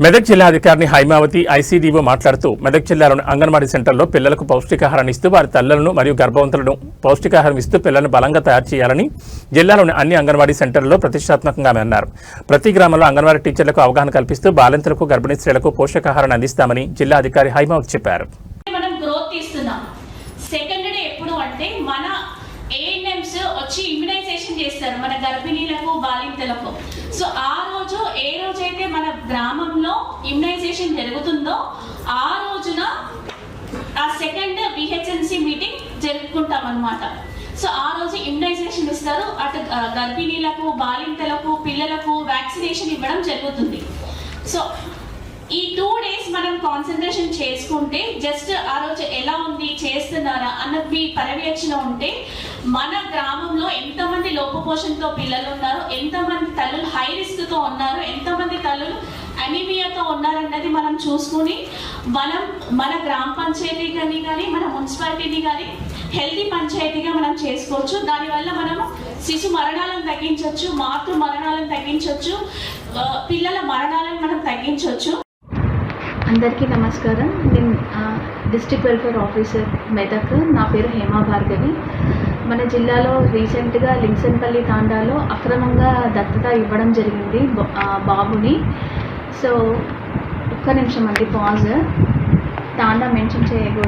మెదక్ జిల్లా అధికారిని హైమావతి ఐసీడీఓ మాట్లాడుతూ మెదక్ జిల్లాలోని అంగన్వాడీ సెంటర్లో పిల్లలకు పౌష్టికాహారాన్ని ఇస్తూ వారి తల్లులను మరియు గర్భవంతులను పౌష్టికాహారం ఇస్తూ పిల్లలను బలంగా తయారు చేయాలని జిల్లాలోని అన్ని అంగన్వాడీ సెంటర్లలో ప్రతిష్టాత్మకంగా అన్నారు. ప్రతి గ్రామంలో అంగన్వాడీ టీచర్లకు అవగాహన కల్పిస్తూ బాలింతలకు గర్భిణీ స్త్రీలకు పోషకాహారాన్ని అందిస్తామని జిల్లా అధికారి హైమావతి చెప్పారు. వచ్చి ఇమ్యునైజేషన్ చేస్తారు మన గర్భిణీలకు బాలింతలకు. సో ఆ రోజు ఏ రోజైతే మన గ్రామంలో ఇమ్యునైజేషన్ జరుగుతుందో ఆ రోజున ఆ సెకండ్ బిహెచ్ఎన్సి మీటింగ్ జరుపుకుంటాం అన్నమాట. సో ఆ రోజు ఇమ్యునైజేషన్ ఇస్తారు, అటు గర్భిణీలకు బాలింతలకు పిల్లలకు వ్యాక్సినేషన్ ఇవ్వడం జరుగుతుంది. సో ఈ 2 days మనం కాన్సన్ట్రేషన్ చేసుకుంటే జస్ట్ ఆ రోజు ఎలా ఉంది చేస్తున్నారా అన్నది మీ పర్యవేక్షణ ఉంటే మన గ్రామంలో ఎంతమంది లోపపోషణతో పిల్లలు ఉన్నారు, ఎంతమంది తల్లులు హై రిస్క్తో ఉన్నారు, ఎంతమంది తల్లులు అనీమియాతో ఉన్నారన్నది మనం చూసుకుని మనం మన గ్రామ పంచాయతీ కానీ మన మున్సిపాలిటీని కానీ హెల్తీ పంచాయతీగా మనం చేసుకోవచ్చు. దానివల్ల మనం శిశు మరణాలను తగ్గించవచ్చు, మాతృ మరణాలను తగ్గించవచ్చు, పిల్లల మరణాలను మనం తగ్గించవచ్చు. అందరికీ నమస్కారం. నేను డిస్ట్రిక్ట్ వెల్ఫేర్ ఆఫీసర్ మెదక్. నా పేరు హేమా భార్గవి. మన జిల్లాలో రీసెంట్గా లింగసన్పల్లి తాండాలో అక్రమంగా దత్తత ఇవ్వడం జరిగింది బాబుని. సో ఒక్క నిమిషం అండి, పాజ్. తాండా మెన్షన్ చేయకూడదు.